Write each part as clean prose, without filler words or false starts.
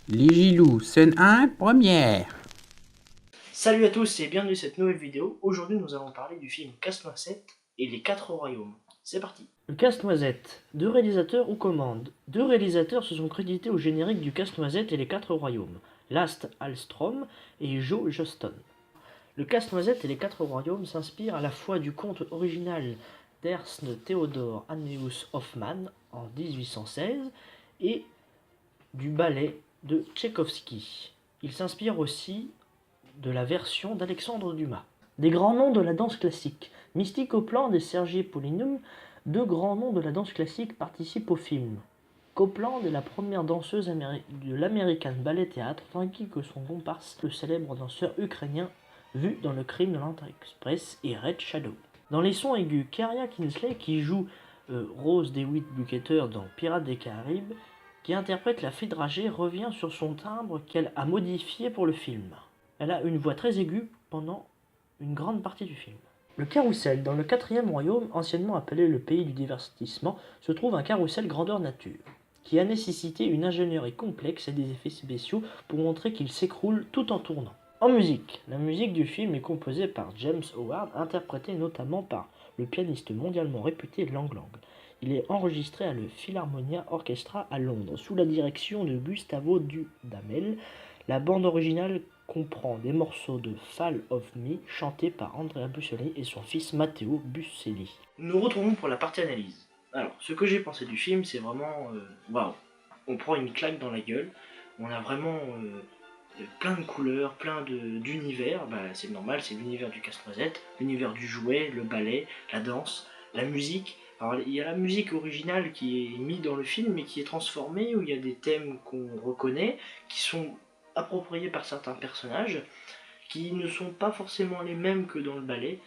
Ligilou, scène 1, première. Salut à tous et bienvenue à cette nouvelle vidéo. Aujourd'hui nous allons parler du film Casse-Noisette et les 4 royaumes. C'est parti. Le Casse-Noisette. 2 réalisateurs aux commandes. 2 réalisateurs se sont crédités au générique du Casse-Noisette et les 4 royaumes. Last Alstrom et Joe Johnston. Le Casse-Noisette et les 4 royaumes s'inspire à la fois du conte original d'Ernst Theodor Annelius Hoffmann en 1816 et du ballet de Tchaïkovski. Il s'inspire aussi de la version d'Alexandre Dumas. Des grands noms de la danse classique. Misty Copeland et Sergei Poulineum, 2 grands noms de la danse classique, participent au film. Copeland est la première danseuse de l'American Ballet Theatre, tandis que son comparse, le célèbre danseur ukrainien vu dans Le Crime de l'Orient Express et Red Shadow. Dans les sons aigus, Keira Knightley, qui joue Rose DeWitt Bukater dans Pirates des Caraïbes, qui interprète la fée dragée, revient sur son timbre qu'elle a modifié pour le film. Elle a une voix très aiguë pendant une grande partie du film. Le carrousel. Dans le 4e royaume, anciennement appelé le pays du divertissement, se trouve un carrousel grandeur nature, qui a nécessité une ingénierie complexe et des effets spéciaux pour montrer qu'il s'écroule tout en tournant. En musique. La musique du film est composée par James Howard, interprétée notamment par le pianiste mondialement réputé Lang Lang. Il est enregistré à le Philharmonia Orchestra à Londres, sous la direction de Gustavo Dudamel. La bande originale comprend des morceaux de Fall of Me chantés par Andrea Bocelli et son fils Matteo Bocelli. Nous nous retrouvons pour la partie analyse. Alors, ce que j'ai pensé du film, c'est vraiment waouh. On prend une claque dans la gueule. On a vraiment plein de couleurs, plein d'univers. C'est normal, c'est l'univers du Casse-Noisette, l'univers du jouet, le ballet, la danse, la musique. Alors, il y a la musique originale qui est mise dans le film, mais qui est transformée, où il y a des thèmes qu'on reconnaît, qui sont appropriés par certains personnages, qui ne sont pas forcément les mêmes que dans le ballet.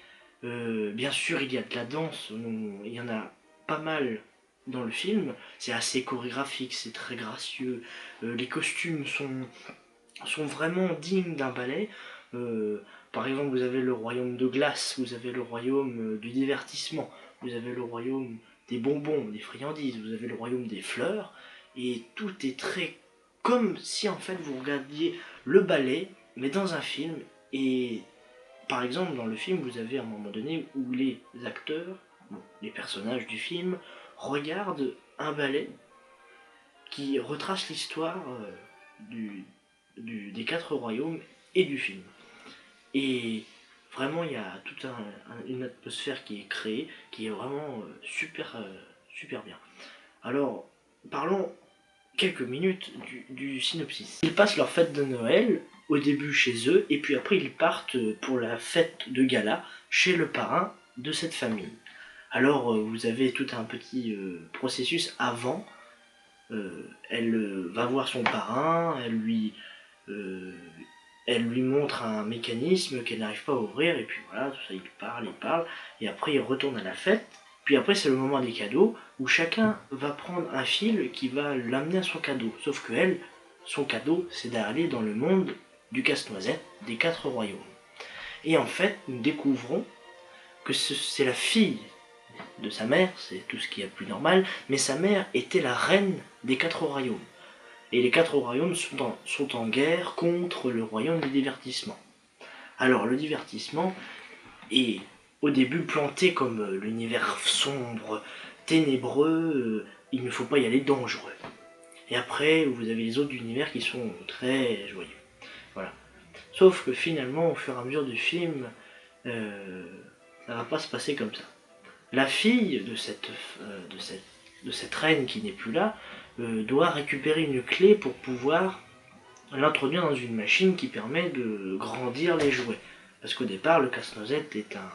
Bien sûr, il y a de la danse, il y en a pas mal dans le film, c'est assez chorégraphique, c'est très gracieux, les costumes sont vraiment dignes d'un ballet. Par exemple, vous avez le royaume de glace, vous avez le royaume du divertissement, vous avez le royaume des bonbons, des friandises, vous avez le royaume des fleurs, et tout est très comme si en fait vous regardiez le ballet, mais dans un film. Et par exemple, dans le film, vous avez un moment donné où les acteurs, les personnages du film, regardent un ballet qui retrace l'histoire des 4 royaumes et du film. Et vraiment, il y a toute une atmosphère qui est créée, qui est vraiment super bien. Alors, parlons quelques minutes du synopsis. Ils passent leur fête de Noël au début chez eux, et puis après ils partent pour la fête de gala chez le parrain de cette famille. Alors vous avez tout un petit processus avant. Elle va voir son parrain, euh, elle lui montre un mécanisme qu'elle n'arrive pas à ouvrir, et puis voilà, tout ça, il parle, et après il retourne à la fête. Puis après c'est le moment des cadeaux, où chacun va prendre un fil qui va l'amener à son cadeau. Sauf que elle, son cadeau, c'est d'aller dans le monde du Casse-Noisette, des 4 royaumes. Et en fait, nous découvrons que c'est la fille de sa mère, c'est tout ce qui est plus normal, mais sa mère était la reine des 4 royaumes. Et les 4 royaumes sont en guerre contre le royaume du divertissement. Alors le divertissement est au début planté comme l'univers sombre, ténébreux, il ne faut pas y aller, dangereux. Et après, vous avez les autres univers qui sont très joyeux. Voilà. Sauf que finalement, au fur et à mesure du film, ça va pas se passer comme ça. La fille de cette reine qui n'est plus là doit récupérer une clé pour pouvoir l'introduire dans une machine qui permet de grandir les jouets. Parce qu'au départ, le Casse-Noisette est un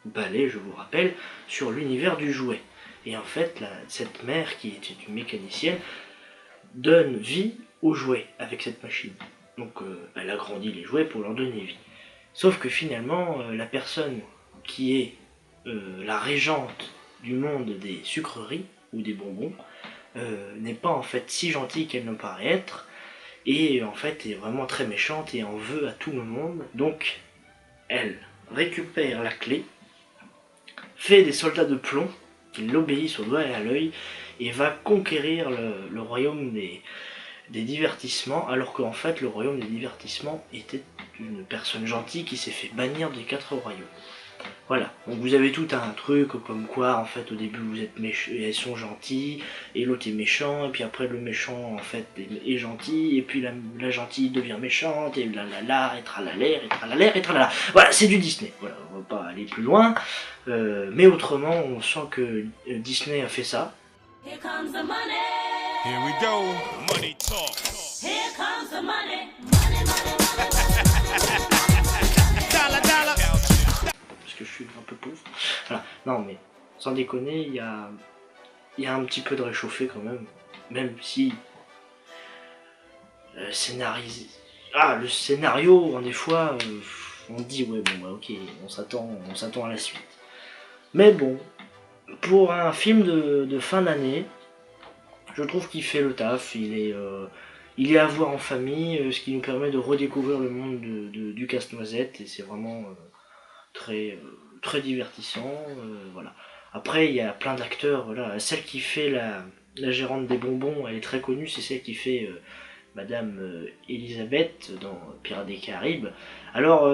ballet, je vous rappelle, sur l'univers du jouet. Et en fait, cette mère, qui était une mécanicienne, donne vie aux jouets avec cette machine. Donc elle agrandit les jouets pour leur donner vie. Sauf que finalement, la personne qui est la régente du monde des sucreries ou des bonbons n'est pas en fait si gentille qu'elle ne paraît être, et en fait est vraiment très méchante et en veut à tout le monde. Donc elle récupère la clé, fait des soldats de plomb qui l'obéissent au doigt et à l'œil, et va conquérir le royaume des divertissements, alors qu'en fait le royaume des divertissements était une personne gentille qui s'est fait bannir des 4 royaumes. Voilà, donc vous avez tout un truc comme quoi en fait au début vous êtes elles sont gentilles et l'autre est méchant, et puis après le méchant en fait est gentil, et puis la gentille devient méchante, et la et tralala, et tralala, et tralala. Voilà, c'est du Disney, voilà, on va pas aller plus loin, mais autrement on sent que Disney a fait ça. Here comes the money. Here we go. Money talk. Here comes the money. Money, money, money, money. Dollar, dollar. Parce que je suis un peu pauvre. Voilà. Non mais, sans déconner, il y a un petit peu de réchauffé quand même si le scénario, des fois, on dit ouais bon bah ok, on s'attend à la suite. Mais bon, pour un film de fin d'année, je trouve qu'il fait le taf, il est à voir en famille, ce qui nous permet de redécouvrir le monde du Casse-Noisette, et c'est vraiment très divertissant, voilà. Après il y a plein d'acteurs, voilà. Celle qui fait la gérante des bonbons, elle est très connue, c'est celle qui fait Madame Elisabeth dans Pirates des Caraïbes. Alors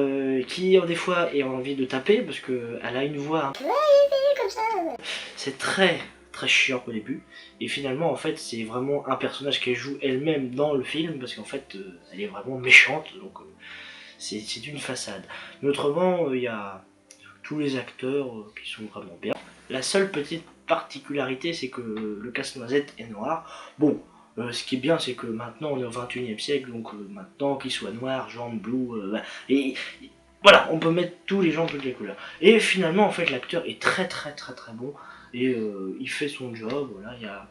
qui des fois a envie de taper parce que elle a une voix comme ça. C'est très chiant au début, et finalement en fait c'est vraiment un personnage qu'elle joue elle-même dans le film, parce qu'en fait elle est vraiment méchante, donc c'est une façade. Mais autrement il y a tous les acteurs qui sont vraiment bien. La seule petite particularité, c'est que le Casse-Noisette est noir. Bon, ce qui est bien, c'est que maintenant on est au 21e siècle, donc maintenant qu'il soit noir, jaune, bleu, et voilà, on peut mettre tous les gens de toutes les couleurs. Et finalement en fait l'acteur est très bon, et il fait son job. Voilà, il y a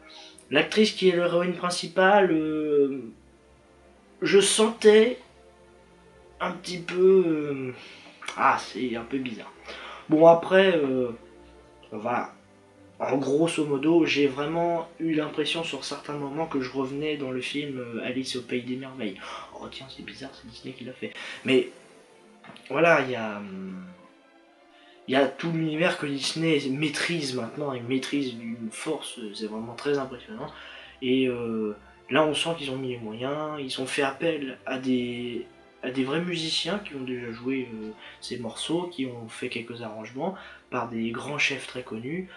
l'actrice qui est l'héroïne principale, je sentais un petit peu c'est un peu bizarre. Bon après voilà, en grosso modo j'ai vraiment eu l'impression sur certains moments que je revenais dans le film Alice au Pays des Merveilles. Oh tiens, c'est bizarre, c'est Disney qui l'a fait. Mais voilà, il y a tout l'univers que Disney maîtrise maintenant, et maîtrise d'une force, c'est vraiment très impressionnant. Et là on sent qu'ils ont mis les moyens, ils ont fait appel à des vrais musiciens qui ont déjà joué ces morceaux, qui ont fait quelques arrangements par des grands chefs très connus.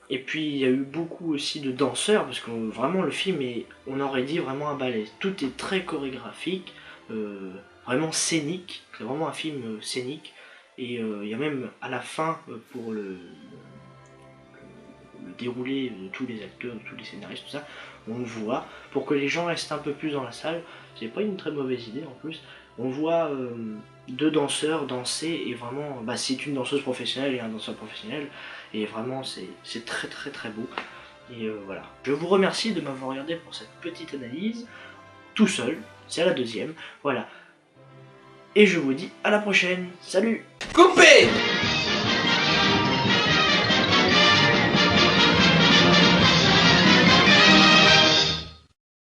Et puis il y a eu beaucoup aussi de danseurs, parce que vraiment le film est, on aurait dit, vraiment un ballet. Tout est très chorégraphique, vraiment scénique, c'est vraiment un film scénique. Et il y a même à la fin, pour le déroulé de tous les acteurs, de tous les scénaristes, tout ça, on voit, pour que les gens restent un peu plus dans la salle, c'est pas une très mauvaise idée en plus, on voit deux danseurs danser, et vraiment, c'est une danseuse professionnelle et un danseur professionnel, et vraiment c'est très beau. Et voilà. Je vous remercie de m'avoir regardé pour cette petite analyse, tout seul, c'est la deuxième, voilà. Et je vous dis à la prochaine, salut! Coupé!